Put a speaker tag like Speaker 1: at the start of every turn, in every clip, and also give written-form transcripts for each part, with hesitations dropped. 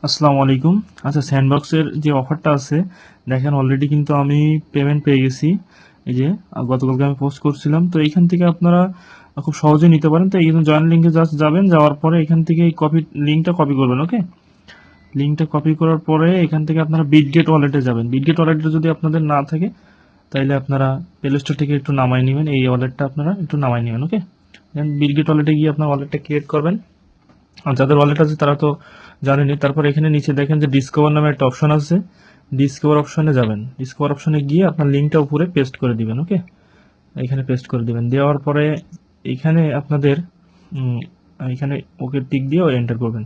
Speaker 1: আসসালামু আলাইকুম। আচ্ছা, স্যান্ডবক্সের যে অফারটা আছে, দেখেন অলরেডি কিন্তু আমি পেমেন্ট পেয়ে গেছি। এই যে গতকালকে আমি পোস্ট করছিলাম। তো এইখান থেকে আপনারা খুব সহজেই নিতে পারেন। তো এই জয়েন লিঙ্কে জাস্ট যাবেন, যাওয়ার পরে এখান থেকে এই লিঙ্কটা কপি করবেন। ওকে, লিঙ্কটা কপি করার পরে এখান থেকে আপনারা বিটগেট ওয়ালেটে যাবেন। বিটগেট ওয়ালেটে যদি আপনাদের না থাকে তাহলে আপনারা প্লে স্টোর থেকে একটু নামাই নেবেন, এই ওয়ালেটটা আপনারা একটু নামাই নেবেন। ওকে, দেন বিটগেট ওয়ালেটে গিয়ে আপনার ওয়ালেটটা ক্রিয়েট করবেন। আর যাদের ওয়ালেট আছে তারা তো জানেনই। তারপর এখানে নিচে দেখেন যে ডিসকভার নামে একটা অপশন আছে, ডিসকভার অপশনে যাবেন। ডিসকভার অপশনে গিয়ে আপনার লিঙ্কটা উপরে পেস্ট করে দিবেন। ওকে, এখানে পেস্ট করে দিবেন। দেওয়ার পরে এখানে আপনাদের এখানে ওকে টিক দিয়ে এন্টার করবেন।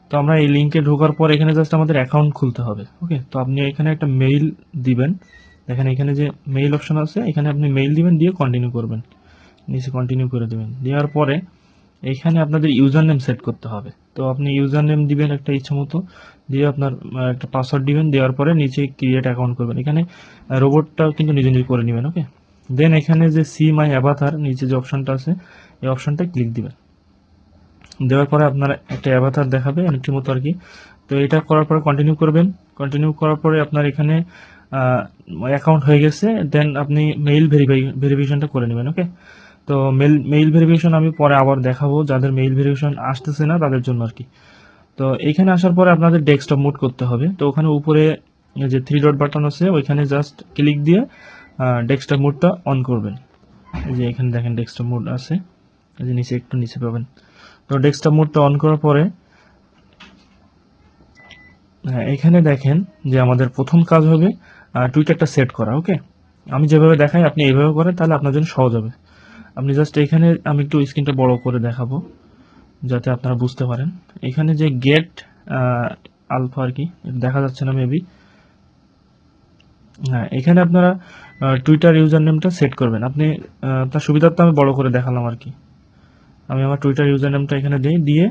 Speaker 1: তো আমরা এই লিঙ্কে ঢোকার পর এখানে জাস্ট আমাদের অ্যাকাউন্ট খুলতে হবে। ওকে, তো আপনি এখানে একটা মেইল দিবেন। দেখেন এখানে যে মেইল অপশন আছে, এখানে আপনি মেইল দিবেন, দিয়ে কন্টিনিউ করবেন। নিচে কন্টিনিউ করে দিবেন। দেওয়ার পরে এইখানে আপনাদের ইউজার নেম সেট করতে হবে। তো আপনি ইউজার নেম দিবেন একটা ইচ্ছা মতো, দিয়ে আপনার একটা পাসওয়ার্ড দিবেন। দেওয়ার পরে নিচে ক্রিয়েট অ্যাকাউন্ট করবেন। এখানে রোবটটা কিন্তু নিজে নিজে করে নেবেন। ওকে, দেন এখানে যে সি মাই অ্যাভাতার নিচে যে অপশনটা আছে, এই অপশনটা ক্লিক দিবেন। দেওয়ার পরে আপনার একটা অ্যাভাতার দেখাবে অনেকটি মতো আর কি। তো এটা করার পরে কন্টিনিউ করবেন। কন্টিনিউ করার পরে আপনার এখানে অ্যাকাউন্ট হয়ে গেছে। দেন আপনি মেইল ভেরিফিকেশনটা করে নেবেন। ওকে, তো মেইল ভেরিফিকেশন আমি পরে আবার দেখাবো, যাদের মেইল ভেরিফিকেশন আসতেছে না তাদের জন্য আর কি। তো এইখানে আসার পরে আপনাদের ডেস্কটপ মোড করতে হবে। তো ওখানে উপরে যে থ্রি ডট বাটন আছে ওইখানে জাস্ট ক্লিক দিয়ে ডেস্কটপ মোডটা অন করবেন। এই যে এখানে দেখেন ডেস্কটপ মোড আছে, এই যে নিচে একটু নিচে পাবেন। তো ডেস্কটপ মোডটা অন করার পরে এখানে দেখেন যে আমাদের প্রথম কাজ হবে টুইটারটা সেট করা। ওকে, আমি যেভাবে দেখাই আপনি এইভাবে করেন, তাহলে আপনার জন্য সহজ হবে। আপনি জাস্ট এখানে, আমি একটু স্ক্রিনটা বড় করে দেখাবো যাতে আপনারা বুঝতে পারেন। এখানে যে গেট আলফা আর কি, দেখা যাচ্ছে না মেবি। হ্যাঁ, এখানে আপনারা টুইটার ইউজার নেমটা সেট করবেন। আপনি তার সুবিধার্থে আমি বড় করে দেখালাম আর কি। আমি আমার টুইটার ইউজার নেমটা এখানে দিই, দিয়ে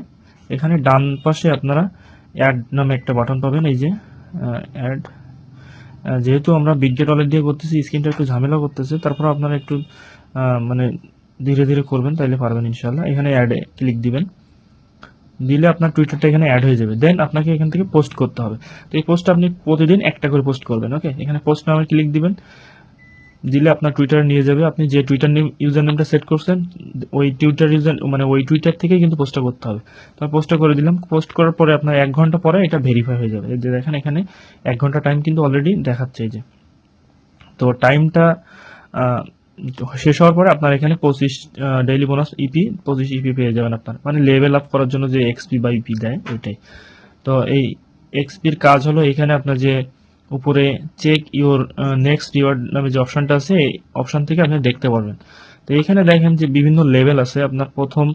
Speaker 1: এখানে ডান পাশে আপনারা অ্যাড নামে একটা বাটন পাবেন। এই যে অ্যাড, যেহেতু আমরা বিটগেট ওয়ালেট দিয়ে করতেছি, স্ক্রিনটা একটু ঝামেলা করতেছে, তারপর আপনারা একটু মানে ধীরে ধীরে করবেন, তাইলে পারবেন ইনশাল্লাহ। এখানে অ্যাডে ক্লিক দিবেন, দিলে আপনার টুইটারটা এখানে অ্যাড হয়ে যাবে। দেন আপনাকে এখান থেকে পোস্ট করতে হবে। তো এই পোস্টটা আপনি প্রতিদিন একটা করে পোস্ট করবেন। ওকে, এখানে পোস্ট নামে ক্লিক দিবেন, দিলে আপনার টুইটারে নিয়ে যাবে। আপনি যে টুইটার ইউজার নেমটা সেট করছেন, ওই টুইটার ইউজার মানে ওই টুইটার থেকেই কিন্তু পোস্টটা করতে হবে। তো পোস্টটা করে দিলাম। পোস্ট করার পরে আপনার 1 ঘন্টা পরে এটা ভেরিফাই হয়ে যাবে। এই যে দেখেন এখানে 1 ঘন্টা টাইম কিন্তু অলরেডি দেখাচ্ছে। এই যে, তো টাইমটা শেষ হওয়ার পরে আপনার এখানে 25 ডেইলি বোনাস ইপি 25 ইপি পেয়ে যাবেন আপনার, মানে লেভেল আপ করার জন্য যে এক্সপি বা ইপি দেয় ওইটাই। তো এই এক্সপির কাজ হলো এখানে আপনার যে উপরে চেক ইউর নেক্সট রিওয়ার্ড নামে যে অপশনটা আছে, এই অপশন থেকে আপনি দেখতে পারবেন। তো এখানে দেখেন যে বিভিন্ন লেভেল আছে। আপনার প্রথম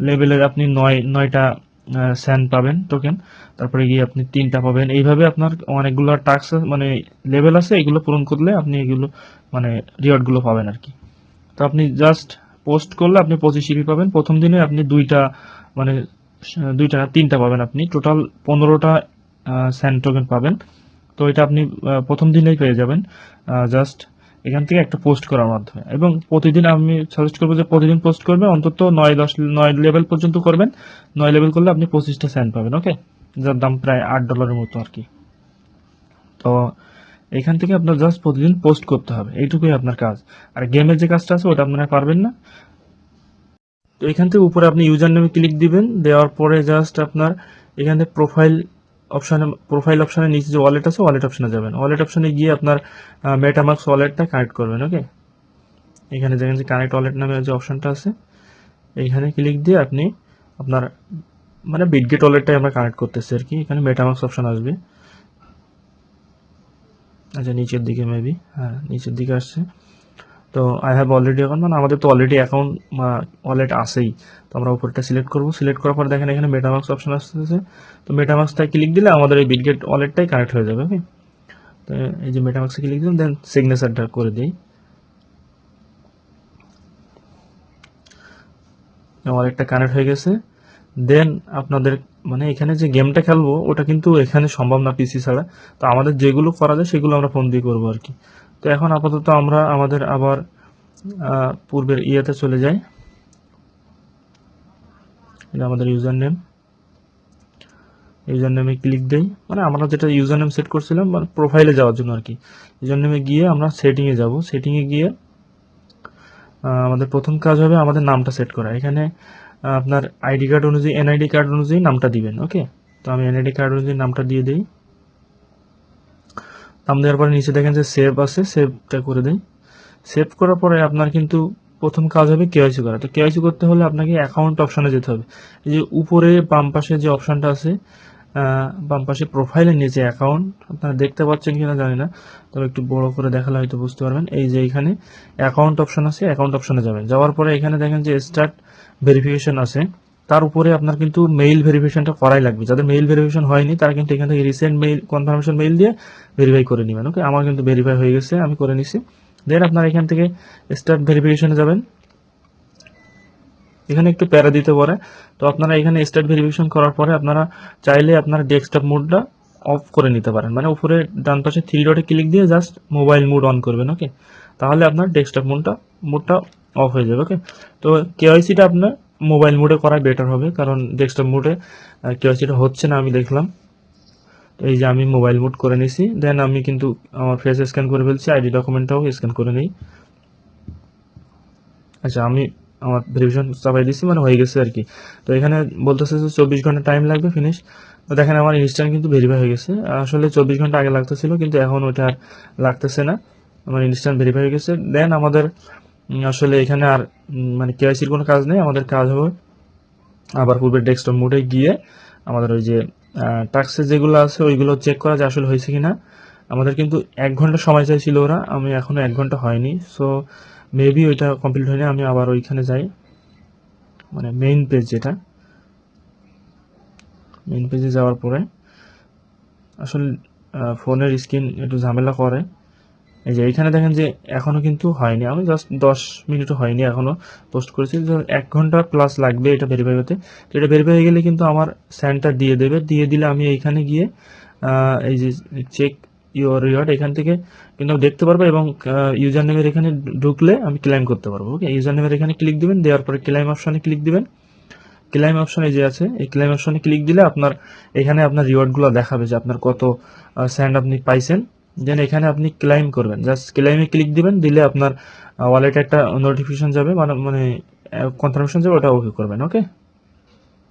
Speaker 1: লেভেলের আপনি নয়টা স্যান্ড পাবেন টোকেন, তারপরে গিয়ে আপনি 3টা পাবেন। এইভাবে আপনার অনেকগুলো টাস্ক মানে লেভেল আছে, এগুলো পূরণ করলে আপনি এগুলো মানে রিওয়ার্ডগুলো পাবেন আর কি। তো আপনি জাস্ট পোস্ট করলে আপনি 25 ইপি পাবেন। প্রথম দিনে আপনি মানে দুইটা না 3টা পাবেন। আপনি টোটাল 15টা স্যান্ড টোকেন পাবেন। তো এটা আপনি প্রথম দিনেই পেয়ে যাবেন, জাস্ট এখান থেকে একটা পোস্ট করার মাধ্যমে। এবং প্রতিদিন আমি সাজেস্ট করবো যে প্রতিদিন পোস্ট করবেন, অন্তত 9 লেভেল পর্যন্ত করবেন। 9 লেভেল করলে আপনি 25টা স্যান্ড পাবেন। ওকে, যার দাম প্রায় $8 মতো আর কি। তো এখান থেকে আপনার জাস্ট প্রতিদিন পোস্ট করতে হবে, এইটুকুই আপনার কাজ। আর গেমের যে কাজটা আছে ওটা আপনারা পারবেন না। তো এখান থেকে উপরে আপনি ইউজার নেমে ক্লিক দিবেন। দেওয়ার পরে জাস্ট আপনার এখান থেকে প্রোফাইল অপশানে নিচে যে ওয়ালেট আছে, ওয়ালেট অপশানে যাবেন। ওয়ালেট অপশানে গিয়ে আপনার মেটামাক্স ওয়ালেটটা কানেক্ট করবেন। ওকে, এখানে দেখেন যে কানেক্ট ওয়ালেট নামে যে অপশানটা আছে, এইখানে ক্লিক দিয়ে আপনি আপনার মানে বিটগেট ওয়ালেটটাই আমরা কানেক্ট করতেছি আর কি। এখানে মেটামাক্স অপশান আসবে। আচ্ছা, নিচের দিকে মেবি, হ্যাঁ নিচের দিকে আসছে। তো আই হ্যাভ অলরেডি অ্যাকাউন্ট, মানে আমাদের তো অলরেডি অ্যাকাউন্ট ওয়ালেট আছেই। তো আমরা উপরটা সিলেক্ট করবো। সিলেক্ট করার পর দেখেন এখানে মেটামাক্স অপশন আসতেছে। তো মেটামাক্সটাই ক্লিক দিলে আমাদের এই বিটগেট ওয়ালেটটাই কানেক্ট হয়ে যাবে। ওকে, তো এই যে মেটামাক্সে ক্লিক দিলাম, দেন সিগনেচারটা করে দিই। ওয়ালেটটা কানেক্ট হয়ে গেছে। দেন আপনাদের মানে এখানে যে গেমটা খেলবো ওটা কিন্তু এখানে সম্ভব না পিসি ছাড়া। তো আমাদের যেগুলো করা যায় সেগুলো আমরা ফোন দিয়ে করবো আর কি। তো এখন আপাতত আমরা আমাদের আবার পূর্বের ইয়েতে চলে যাই। এটা আমাদের ইউজার নেম। ইউজার নেমে ক্লিক দেই, মানে আমরা যেটা ইউজার নেম সেট করছিলাম মানে প্রোফাইলে যাওয়ার জন্য আর কি। ইউজার নেমে গিয়ে আমরা সেটিংয়ে যাব, সেটিংয়ে গিয়ে আমাদের প্রথম কাজ হবে আমাদের নামটা সেট করা। এখানে আপনার আইডি কার্ড অনুযায়ী, এনআইডি কার্ড অনুযায়ী নামটা দিবেন। ওকে, তো আমি এনআইডি কার্ড অনুযায়ী নামটা দিয়ে দিই। নাম দেওয়ার পরে নিচে দেখেন যে সেভ আছে, সেভটা করে দেই। সেভ করার পরে আপনার কিন্তু প্রথম কাজ হবে কেওয়াইসি করা। তো কেওয়াইসি করতে হলে আপনাকে অ্যাকাউন্ট অপশনে যেতে হবে। এই যে উপরে বাম পাশে যে অপশনটা আছে, বাম পাশে প্রোফাইলের নিচে অ্যাকাউন্ট, আপনারা দেখতে পাচ্ছেন কিনা জানি না, তবে একটু বড় করে দেখালে হয়তো বুঝতে পারবেন। এই যে এখানে অ্যাকাউন্ট অপশন আছে, অ্যাকাউন্ট অপশনে যাবেন। যাওয়ার পরে এখানে দেখেন যে স্টার্ট ভেরিফিকেশন আছে, তার উপরে আপনার কিন্তু মেইল ভেরিফিকেশনটা করাই লাগবে। যাদের মেইল ভেরিফিকেশন হয়নি তারা কিন্তু এখান থেকে রিসেন্ট মেইল কনফার্মেশন মেইল দিয়ে ভেরিফাই করে নেবেন। ওকে, আমার কিন্তু ভেরিফাই হয়ে গেছে, আমি করে নিছি। দেন আপনারা এখান থেকে স্টার্ট ভেরিফিকেশনে যাবেন। এখানে একটু প্যারা দিতে পারে, তো আপনারা এখানে স্টার্ট ভেরিফিকেশন করার পরে আপনারা চাইলে আপনারা ডেস্কটপ মোডটা অফ করে নিতে পারেন, মানে উপরে ডান পাশে থ্রি ডটে ক্লিক দিয়ে জাস্ট মোবাইল মোড অন করবেন। ওকে, তাহলে আপনার ডেস্কটপ মোডটা অফ হয়ে যাবে। ওকে, তো কেওয়াইসিটা আপনার মোবাইল মোডে করা বেটার হবে, কারণ ডেস্কটপ মোডে কেওয়াইসিটা হচ্ছে না আমি দেখলাম। তো এই যে আমি মোবাইল মোড করে নিছি, দেন আমি কিন্তু আমার ফেস স্ক্যান করে ফেলছি, আইডি ডকুমেন্টটাও স্ক্যান করে নিই। আচ্ছা, আমি আমার ভেরিফিকেশন চাপাই দিচ্ছি, মানে হয়ে গেছে আর কি। তো এখানে বলতেছে যে 24 ঘন্টা টাইম লাগবে ফিনিশ। তো দেখেন আমার ইনস্ট্যান্ট কিন্তু ভেরিফাই হয়ে গেছে। আসলে 24 ঘন্টা আগে লাগতেছিল, কিন্তু এখন ওটা আর লাগতেছে না, আমার ইনস্ট্যান্ট ভেরিফাই হয়ে গেছে। দেন আমাদের আসলে এখানে আর মানে কেওয়াইসির কোনো কাজ নেই। আমাদের কাজ হবে আবার পূর্বের ডেস্কটপ মোডে গিয়ে আমাদের ওই যে টাস্কে যেগুলো আছে ওইগুলো চেক করা যে আসলে হয়েছে কিনা। আমাদের কিন্তু 1 ঘন্টা সময় চাইছিল ওরা, আমি এখনো 1 ঘন্টা হয়নি, সো মেবি ওইটা কমপ্লিট হয়নি। আমি আবার ওইখানে যাই, মানে মেইন পেজ, যেটা মেইন পেজে যাওয়ার পরে আসলে ফোনের স্ক্রিন একটু ঝামেলা করে। এই যে এইখানে দেখেন যে এখনো কিন্তু হয়নি, আমি জাস্ট 10 মিনিটও হয়নি এখনো পোস্ট করেছি। 1 ঘন্টা প্লাস লাগবে এটা ভেরিফাই হতে। তো এটা ভেরিফাই হয়ে গেলে কিন্তু আমার স্যান্ডটা দিয়ে দেবে, দিয়ে দিলে আমি এইখানে গিয়ে এই যে চেক ইউর রিওয়ার্ড এখান থেকে কিন্তু আমি দেখতে পারবো, এবং ইউজার নেমের এখানে ঢুকলে আমি ক্লেম করতে পারবো। ওকে, ইউজার নেমের এখানে ক্লিক দিবেন, দেওয়ার পরে ক্লেম অপশনে ক্লিক দিবেন। ক্লেম অপশনে যে আছে এই ক্লেম অপশনে ক্লিক দিলে আপনার এখানে আপনার রিওয়ার্ডগুলো দেখাবে যে আপনার কত স্যান্ড আপনি পাইছেন। দেন এখানে আপনি ক্লেম করবেন, জাস্ট ক্লেমে ক্লিক দিবেন, দিলে আপনার ওয়ালেটে একটা নোটিফিকেশন যাবে, মানে কনফার্মেশন যাবে, ওটা ওকে করবেন। ওকে।